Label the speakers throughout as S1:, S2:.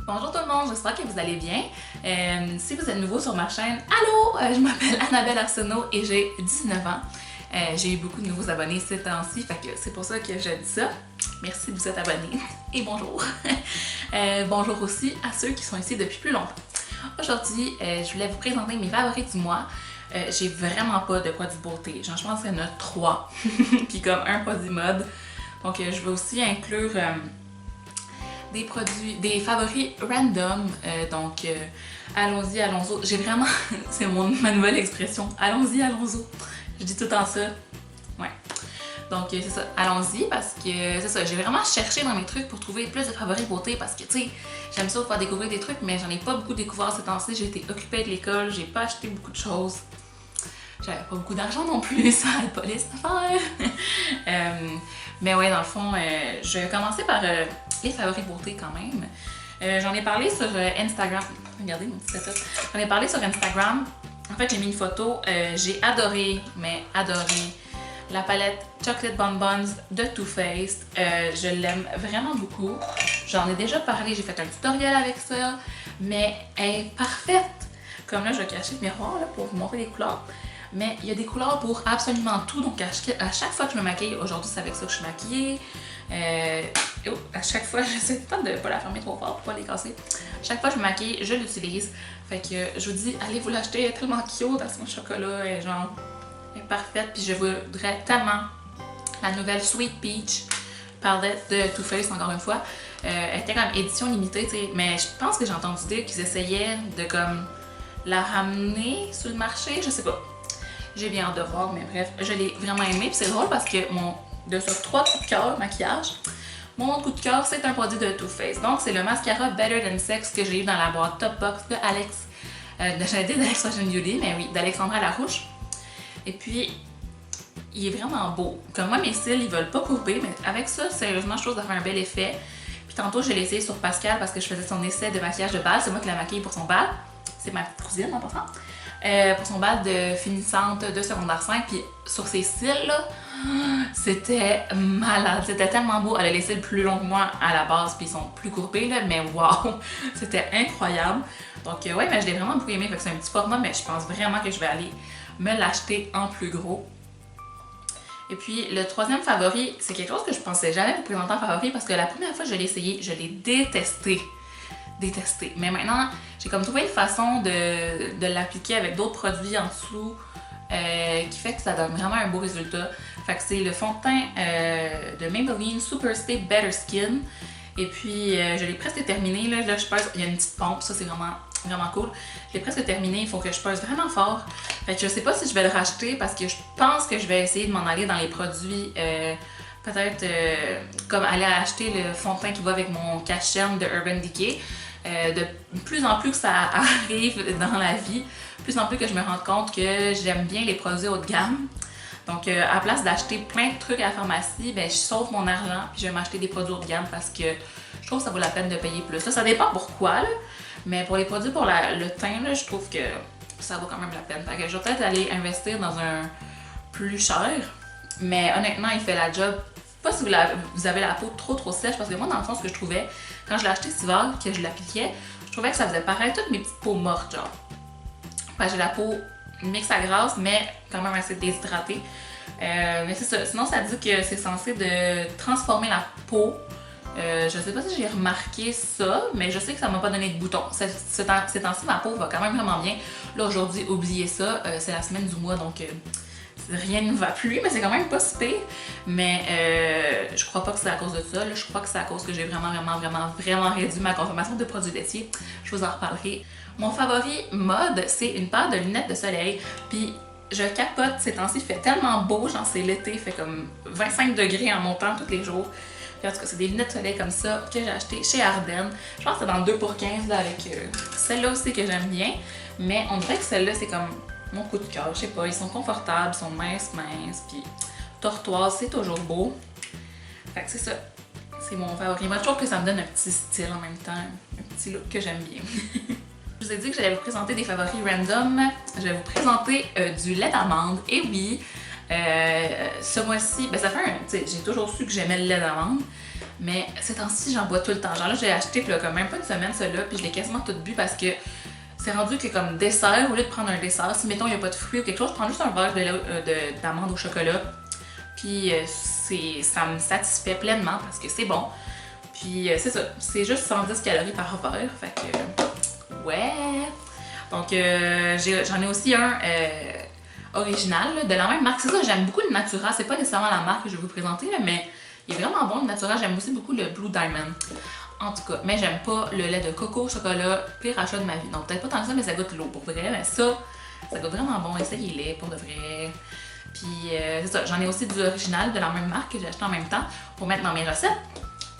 S1: Bonjour tout le monde, j'espère que vous allez bien. Si vous êtes nouveau sur ma chaîne, allô, je m'appelle Annabelle Arsenault et j'ai 19 ans. J'ai eu beaucoup de nouveaux abonnés ces temps-ci, fait que c'est pour ça que je dis ça. Merci de vous être abonnés et bonjour. Bonjour aussi à ceux qui sont ici depuis plus longtemps. Aujourd'hui, je voulais vous présenter mes favoris du mois. J'ai vraiment pas de produits de beauté, genre je pense qu'il y en a 3, puis comme un produit mode. Donc je vais aussi inclure des produits, des favoris random, allons-y, allons-y. J'ai vraiment, c'est ma nouvelle expression, allons-y, allons-y. Je dis tout le temps ça. Ouais. Donc c'est ça, allons-y parce que c'est ça, j'ai vraiment cherché dans mes trucs pour trouver plus de favoris beauté parce que tu sais, j'aime ça faire découvrir des trucs, mais j'en ai pas beaucoup découvert ces temps-ci. J'ai été occupée avec l'école, j'ai pas acheté beaucoup de choses. J'avais pas beaucoup d'argent non plus, ça aide pas les affaires. Mais ouais, dans le fond, je vais commencer par les favoris beauté quand même. J'en ai parlé sur Instagram. Regardez mon petit setup. J'en ai parlé sur Instagram. En fait, j'ai mis une photo. J'ai adoré, mais adoré, la palette Chocolate Bonbons de Too Faced. Je l'aime vraiment beaucoup. J'en ai déjà parlé, j'ai fait un tutoriel avec ça, mais elle est parfaite. Comme là, je vais cacher le miroir là, pour vous montrer les couleurs. Mais il y a des couleurs pour absolument tout, donc à chaque fois que je me maquille, aujourd'hui c'est avec ça que je suis maquillée. À chaque fois, j'essaie tout le temps de ne pas la fermer trop fort pour pas les casser. Chaque fois que je me maquille, je l'utilise. Fait que je vous dis, allez vous l'acheter, elle est tellement cute dans son chocolat, elle est parfaite. Puis je voudrais tellement la nouvelle Sweet Peach palette de Too Faced, encore une fois. Elle était comme édition limitée, tu sais, mais je pense que j'ai entendu dire qu'ils essayaient de comme la ramener sur le marché, je sais pas. J'ai bien hâte de voir, mais bref, je l'ai vraiment aimé. Puis c'est drôle parce que de sur 3 coups de cœur maquillage, mon coup de cœur, c'est un produit de Too Faced. Donc, c'est le mascara Better Than Sex que j'ai eu dans la boîte Top Box de j'allais dire d'Alex Fashion Beauty, mais oui, d'Alexandra Larouche. Et puis, il est vraiment beau. Comme moi, mes cils, ils veulent pas courber, mais avec ça, sérieusement, je trouve que ça fait un bel effet. Puis tantôt, je l'ai essayé sur Pascal parce que je faisais son essai de maquillage de bal. C'est moi qui l'ai maquillé pour son bal. C'est ma petite cousine en passant. Pour son bal de finissante de secondaire 5, puis sur ses cils là, c'était malade, c'était tellement beau. Elle a les cils plus longs que moi à la base, puis ils sont plus courbés là, mais waouh, c'était incroyable. Donc ouais, mais je l'ai vraiment beaucoup aimé, fait que c'est un petit format, mais je pense vraiment que je vais aller me l'acheter en plus gros. Et puis le troisième favori, c'est quelque chose que je pensais jamais vous présenter en favori parce que la première fois que je l'ai essayé, je l'ai détesté. Mais maintenant, j'ai comme trouvé une façon de l'appliquer avec d'autres produits en dessous qui fait que ça donne vraiment un beau résultat. Fait que c'est le fond de teint de Maybelline Super Stay Better Skin. Et puis, je l'ai presque terminé. Là, je pèse, il y a une petite pompe, ça c'est vraiment cool. Je l'ai presque terminé, il faut que je pèse vraiment fort. Fait que je sais pas si je vais le racheter parce que je pense que je vais essayer de m'en aller dans les produits... peut-être comme aller acheter le fond de teint qui va avec mon cache-chaîne de Urban Decay. De plus en plus que ça arrive dans la vie, plus en plus que je me rends compte que j'aime bien les produits haut de gamme. Donc à place d'acheter plein de trucs à la pharmacie, ben, je sauve mon argent puis je vais m'acheter des produits haut de gamme parce que je trouve que ça vaut la peine de payer plus. Là, ça dépend pourquoi, là, mais pour les produits pour le teint, là, je trouve que ça vaut quand même la peine. Fait que je vais peut-être aller investir dans un plus cher, mais honnêtement, il fait la job. Pas si vous avez la peau trop sèche, parce que moi, dans le fond, ce que je trouvais, quand je l'ai acheté cet hiver, que je l'appliquais, je trouvais que ça faisait paraître toutes mes petites peaux mortes, genre. Enfin, j'ai la peau mix à grasse, mais quand même assez déshydratée. Mais c'est ça. Sinon, ça dit que c'est censé de transformer la peau. Je sais pas si j'ai remarqué ça, mais je sais que ça m'a pas donné de boutons. Ces temps-ci, ma peau va quand même vraiment bien. Là, aujourd'hui, oubliez ça, c'est la semaine du mois, donc... rien ne va plus, mais c'est quand même pas si pire. Mais je crois pas que c'est à cause de ça. Là. Je crois que c'est à cause que j'ai vraiment réduit ma consommation de produits laitiers. Je vous en reparlerai. Mon favori mode, c'est une paire de lunettes de soleil. Puis je capote ces temps-ci, il fait tellement beau, genre c'est l'été, il fait comme 25 degrés en montant tous les jours. Puis en tout cas, c'est des lunettes de soleil comme ça que j'ai acheté chez Ardennes. Je pense que c'est dans le 2 pour 15 là, avec celle-là aussi que j'aime bien. Mais on dirait que celle-là, c'est comme mon coup de cœur, je sais pas, ils sont confortables, ils sont minces, puis tortoise, c'est toujours beau. Fait que c'est ça, c'est mon favori. Moi, je trouve que ça me donne un petit style en même temps, un petit look que j'aime bien. Je vous ai dit que j'allais vous présenter des favoris random. Je vais vous présenter du lait d'amande. Et oui, ce mois-ci, ben ça fait j'ai toujours su que j'aimais le lait d'amande. Mais ces temps-ci, j'en bois tout le temps. Genre là, j'ai acheté puis là, comme même pas une semaine, celui-là, puis je l'ai quasiment tout bu parce que c'est rendu que comme dessert, au lieu de prendre un dessert, si mettons il n'y a pas de fruits ou quelque chose, je prends juste un verre d'amande au chocolat. Puis ça me satisfait pleinement parce que c'est bon. Puis c'est ça, c'est juste 110 calories par verre. Fait que ouais. Donc j'en ai aussi un original là, de la même marque. C'est ça, j'aime beaucoup le Natura. C'est pas nécessairement la marque que je vais vous présenter, là, mais il est vraiment bon le Natura. J'aime aussi beaucoup le Blue Diamond. En tout cas, mais j'aime pas le lait de coco au chocolat, pire achat de ma vie. Donc peut-être pas tant que ça, mais ça goûte l'eau pour vrai. Mais ça goûte vraiment bon. Essayez-les pour de vrai. Puis c'est ça, j'en ai aussi du original de la même marque que j'ai acheté en même temps pour mettre dans mes recettes.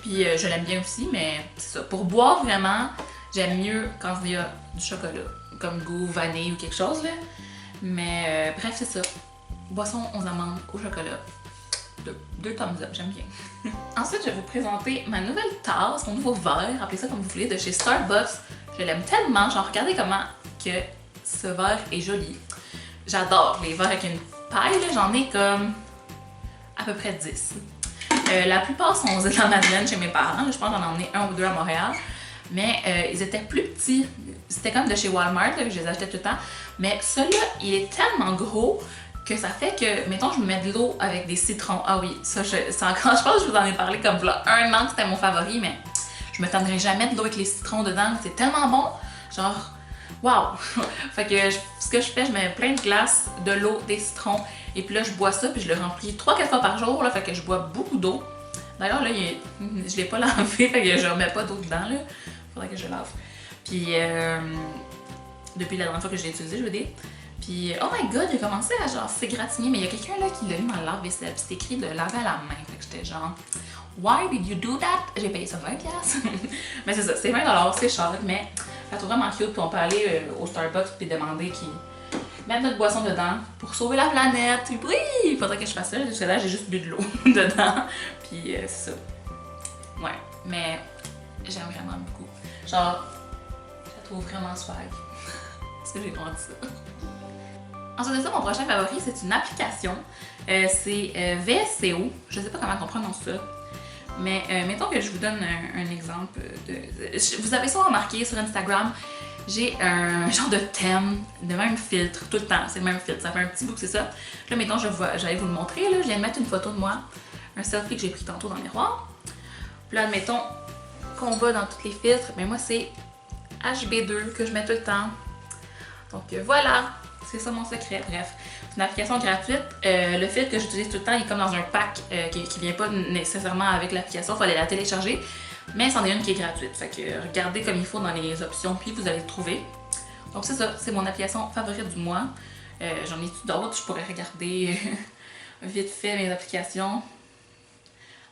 S1: Puis je l'aime bien aussi, mais c'est ça. Pour boire vraiment, j'aime mieux quand il y a du chocolat, comme goût vanille ou quelque chose là. Mais bref, c'est ça. Boisson aux amandes au chocolat. Deux thumbs up, j'aime bien. Ensuite, je vais vous présenter ma nouvelle tasse, mon nouveau verre, appelez ça comme vous voulez, de chez Starbucks. Je l'aime tellement, genre regardez comment que ce verre est joli. J'adore les verres avec une paille, j'en ai comme à peu près 10. La plupart sont aux Îles-en-Madeleine chez mes parents, je pense que j'en ai un ou deux à Montréal. Mais ils étaient plus petits, c'était comme de chez Walmart, là, je les achetais tout le temps. Mais celui-là, il est tellement gros que ça fait que, mettons, je me mets de l'eau avec des citrons. Ah oui, ça, c'est encore, je pense que je vous en ai parlé comme là, un an que c'était mon favori, mais je me tendrai jamais de l'eau avec les citrons dedans, c'est tellement bon. Genre, waouh! Fait que ce que je fais, je mets plein de glace, de l'eau, des citrons, et puis là, je bois ça, puis je le remplis 3-4 fois par jour, là, fait que je bois beaucoup d'eau. D'ailleurs, là, je l'ai pas lavé, fait que je remets pas d'eau dedans, là. Faudrait que je lave. Puis, depuis la dernière fois que je l'ai utilisé, je veux dire. Puis, oh my god, il a commencé à genre s'égratigner, mais il y a quelqu'un là qui l'a mis dans le lave-vaisselle, puis c'est écrit de laver à la main. Fait que j'étais genre, why did you do that? J'ai payé ça 20$. Mais c'est ça, c'est 20$, c'est cher, mais ça trouve vraiment cute. Puis on peut aller au Starbucks puis demander qu'ils mettent notre boisson dedans pour sauver la planète. Puis oui, il faudrait que je fasse ça, parce que là j'ai juste bu de l'eau dedans. Puis c'est ça. Ouais, mais j'aime vraiment beaucoup. Genre, je la trouve vraiment swag. Est-ce que j'ai grandi ça? Ensuite de ça, mon prochain favori, c'est une application. C'est VSCO. Je sais pas comment on prononce ça. Mais mettons que je vous donne un exemple vous avez ça remarqué sur Instagram, j'ai un genre de thème, de même filtre, tout le temps. C'est le même filtre. Ça fait un petit bout que c'est ça. Là, mettons, j'allais vous le montrer. Là, je viens de mettre une photo de moi. Un selfie que j'ai pris tantôt dans le miroir. Puis là, admettons qu'on va dans tous les filtres. Mais moi, c'est HB2 que je mets tout le temps. Donc voilà, c'est ça mon secret. Bref, c'est une application gratuite. Le filtre que j'utilise tout le temps, il est comme dans un pack qui vient pas nécessairement avec l'application, il faut aller la télécharger. Mais c'en est une qui est gratuite. Fait que regardez comme il faut dans les options, puis vous allez le trouver. Donc c'est ça, c'est mon application favorite du mois. J'en ai d'autres, je pourrais regarder vite fait mes applications.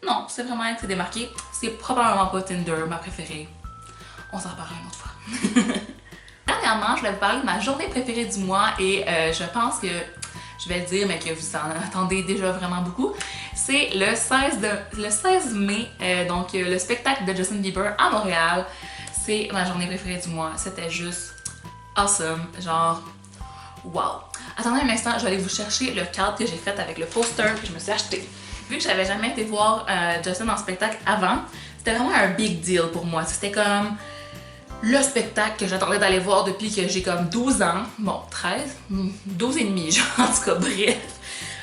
S1: Non, c'est vraiment elle qui s'est démarquée. C'est probablement pas Tinder, ma préférée. On s'en reparlera une autre fois. Dernièrement, je vais vous parler de ma journée préférée du mois et je pense que je vais le dire, mais que vous en attendez déjà vraiment beaucoup. C'est le 16 mai, donc le spectacle de Justin Bieber à Montréal. C'est ma journée préférée du mois. C'était juste awesome. Genre, wow! Attendez un instant, je vais aller vous chercher le cadre que j'ai fait avec le poster que je me suis acheté. Vu que j'avais jamais été voir Justin en spectacle avant, c'était vraiment un big deal pour moi. C'était comme le spectacle que j'attendais d'aller voir depuis que j'ai comme 12 ans. Bon, 13, 12 et demi, genre, en tout cas, bref.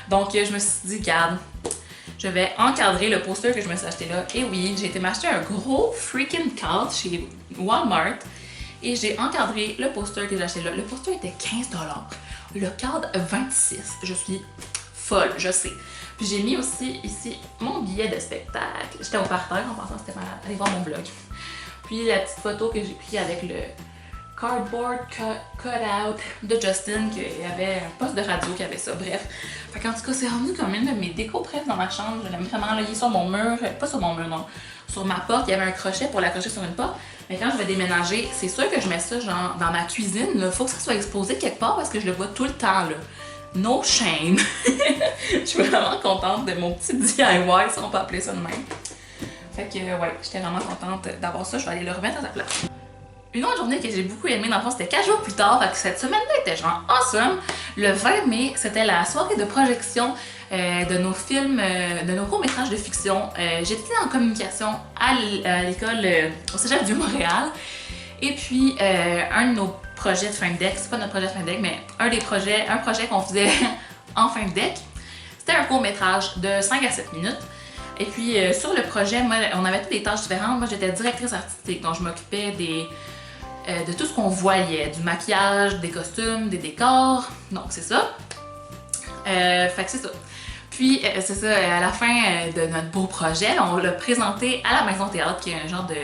S1: Donc, je me suis dit, regarde, je vais encadrer le poster que je me suis acheté là. Et oui, j'ai été m'acheter un gros freaking cadre chez Walmart. Et j'ai encadré le poster que j'ai acheté là. Le poster était 15$. Le cadre, 26$. Je suis folle, je sais. Puis j'ai mis aussi ici mon billet de spectacle. J'étais au parterre en pensant que c'était malade. Allez voir mon blog. Puis la petite photo que j'ai prise avec le cardboard cut-out de Justin, qu'il y avait un poste de radio qui avait ça, bref. Fait qu'en tout cas, c'est rendu comme une de mes décos presque dans ma chambre. Je l'aime vraiment, là, il est sur mon mur, pas sur mon mur, non. Sur ma porte, il y avait un crochet pour l'accrocher sur une porte. Mais quand je vais déménager, c'est sûr que je mets ça genre dans ma cuisine, là. Faut que ça soit exposé quelque part parce que je le vois tout le temps, là. No shame! Je suis vraiment contente de mon petit DIY, si on peut appeler ça de même. Fait que ouais, j'étais vraiment contente d'avoir ça. Je vais aller le remettre à sa place. une autre journée que j'ai beaucoup aimée, dans le fond, c'était 4 jours plus tard, fait que cette semaine-là était genre awesome. Le 20 mai, c'était la soirée de projection de nos films, de nos courts-métrages de fiction. J'étais en communication à l'école, au Cégep du Montréal. Et puis, un de nos projets de fin de deck, c'est pas notre projet de fin de deck, mais un projet qu'on faisait en fin de deck, c'était un court-métrage de 5 à 7 minutes. Et puis, sur le projet, moi, on avait toutes des tâches différentes. Moi, j'étais directrice artistique, donc je m'occupais de tout ce qu'on voyait, du maquillage, des costumes, des décors. Donc, c'est ça. Fait que c'est ça. Puis, c'est ça, à la fin de notre beau projet, on l'a présenté à la Maison Théâtre, qui est un genre de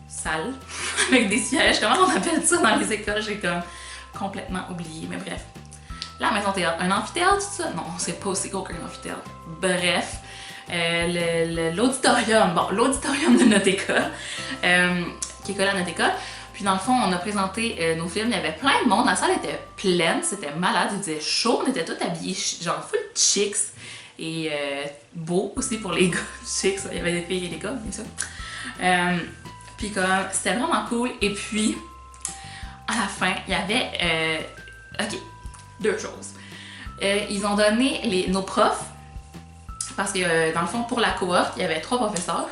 S1: salle avec des sièges. Comment on appelle ça dans les écoles? J'ai comme complètement oublié, mais bref. La Maison Théâtre, un amphithéâtre, tout ça? Non, c'est pas aussi gros qu'un amphithéâtre. Bref, l'auditorium, l'auditorium de notre école, qui est collé à notre école. Puis dans le fond, on a présenté nos films, il y avait plein de monde, la salle était pleine, c'était malade, il faisait chaud, on était tous habillés genre full chicks et beau aussi pour les gars chicks, il y avait des filles et des gars, bien sûr. Puis comme, c'était vraiment cool, et puis à la fin, il y avait, ok, 2 choses. Ils ont donné nos profs, parce que dans le fond, pour la cohorte, il y avait 3 professeurs.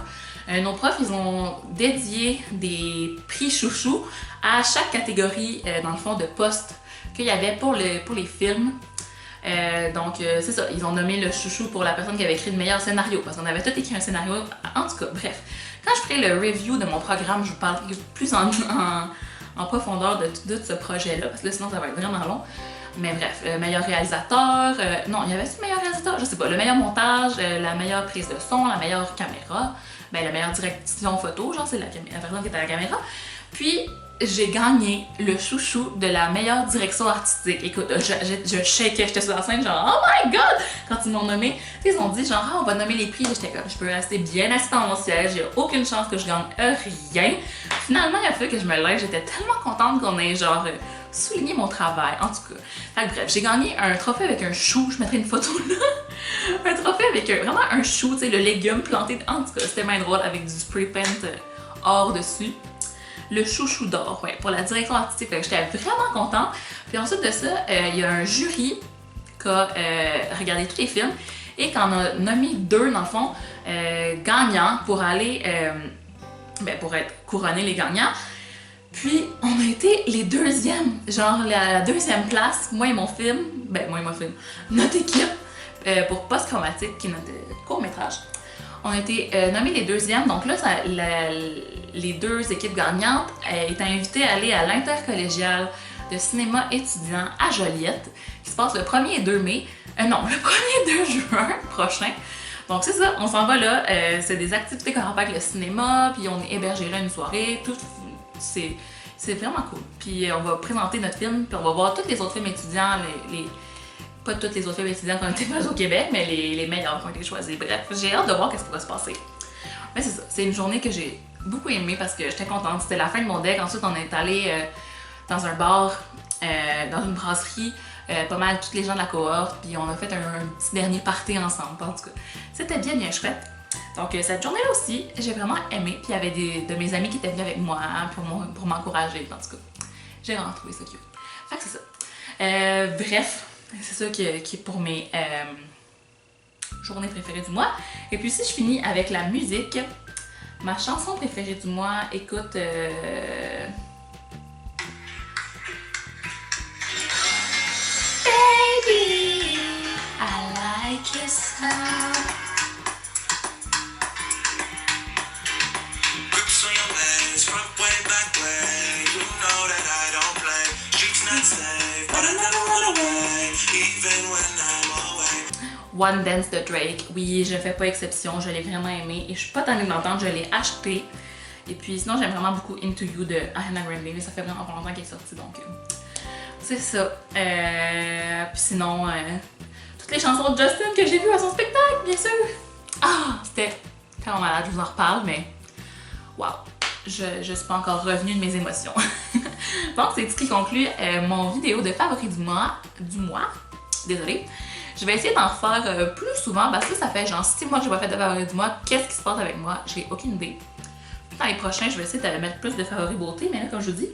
S1: Nos profs, ils ont dédié des prix chouchou à chaque catégorie, dans le fond, de postes qu'il y avait pour les films. Donc, c'est ça, ils ont nommé le chouchou pour la personne qui avait écrit le meilleur scénario, parce qu'on avait tous écrit un scénario. En tout cas, bref. Quand je ferai le review de mon programme, je vous parlerai plus en profondeur de tout ce projet-là, parce que là, sinon, ça va être vraiment long. Mais bref, meilleur réalisateur, non, il y avait-tu le meilleur réalisateur? Je sais pas, le meilleur montage, la meilleure prise de son, la meilleure caméra, la meilleure direction photo, genre c'est la personne qui était à la caméra. Puis, j'ai gagné le chouchou de la meilleure direction artistique. Écoute, je shakais, j'étais sur la scène genre « Oh my God! » Quand ils m'ont nommé, ils ont dit genre « Ah, on va nommer les prix. » J'étais comme « Je peux rester bien assis dans mon siège, il n'y a aucune chance que je gagne rien. » Finalement, il a fallu que je me lève, j'étais tellement contente qu'on ait genre souligné mon travail, en tout cas. Fait que bref, j'ai gagné un trophée avec un chou, je mettrai une photo là. Un trophée avec vraiment un chou, tu sais, le légume planté, en tout cas, c'était bien drôle avec du spray paint or dessus. Le chouchou d'or, ouais, pour la direction artistique, j'étais vraiment contente. Puis ensuite de ça, il y a un jury qui a regardé tous les films et qui en a nommé 2, dans le fond, gagnants pour aller, pour être couronnés les gagnants. Puis, on a été les 2e, genre la 2e place, moi et mon film, notre équipe, pour Post-Chromatique, qui est notre court-métrage. On a été nommés les 2e, donc là, les 2 équipes gagnantes étaient invitées à aller à l'intercollégial de cinéma étudiant à Joliette, qui se passe le 1er et 2 mai, le 1er et 2 juin prochain. Donc c'est ça, on s'en va là, c'est des activités qu'on rappelle avec le cinéma, puis on est hébergé là une soirée, tout, c'est vraiment cool. Puis on va présenter notre film, puis on va voir tous les autres films étudiants, pas tous les autres films étudiants qui ont été faits au Québec, mais les meilleurs qui ont été choisis. Bref, j'ai hâte de voir qu'est-ce qui va se passer. Mais c'est ça, c'est une journée que j'ai beaucoup aimée parce que j'étais contente. C'était la fin de mon deck. Ensuite, on est allé dans un bar, dans une brasserie, pas mal tous les gens de la cohorte, puis on a fait un petit dernier party ensemble. En tout cas, c'était bien chouette. Donc cette journée-là aussi, j'ai vraiment aimé. Puis il y avait de mes amis qui étaient venus avec moi pour m'encourager. En tout cas, j'ai vraiment trouvé ça cute. Fait que c'est ça. Bref, c'est ça qui est pour mes journées préférées du mois. Et puis si je finis avec la musique, ma chanson préférée du mois, écoute... Baby, I like your sound. One Dance de Drake, oui, je fais pas exception, je l'ai vraiment aimé et je suis pas tannée d'entendre, je l'ai acheté. Et puis sinon, j'aime vraiment beaucoup Into You de Ariana Grande, mais ça fait vraiment pas longtemps qu'elle est sortie, donc c'est ça. Puis sinon, toutes les chansons de Justin que j'ai vues à son spectacle, bien sûr. Ah, c'était tellement malade, je vous en reparle, mais wow, je suis pas encore revenue de mes émotions. Donc c'est ce qui conclut mon vidéo de favoris du mois. Désolée. Je vais essayer d'en faire plus souvent parce que ça fait genre 6 mois que j'ai pas fait de favoris du mois. Qu'est-ce qui se passe avec moi? J'ai aucune idée. Dans les prochains, je vais essayer de mettre plus de favoris beauté, mais là, comme je vous dis,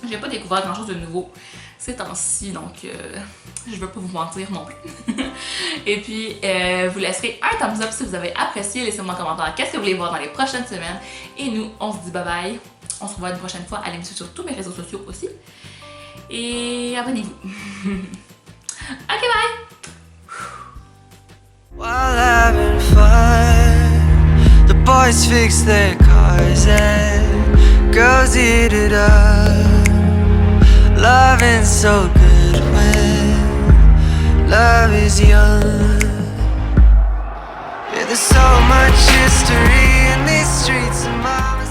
S1: j'ai pas découvert grand chose de nouveau ces temps-ci, donc je veux pas vous mentir non plus. Et puis, vous laisserez un thumbs up si vous avez apprécié. Laissez-moi un commentaire qu'est-ce que vous voulez voir dans les prochaines semaines. Et nous, on se dit bye bye. On se revoit une prochaine fois. Allez me suivre sur tous mes réseaux sociaux aussi. Et abonnez-vous. Ok, bye!
S2: While having fun, the boys fix their cars and girls eat it up. Loving so good when love is young. Yeah, there's so much history in these streets of my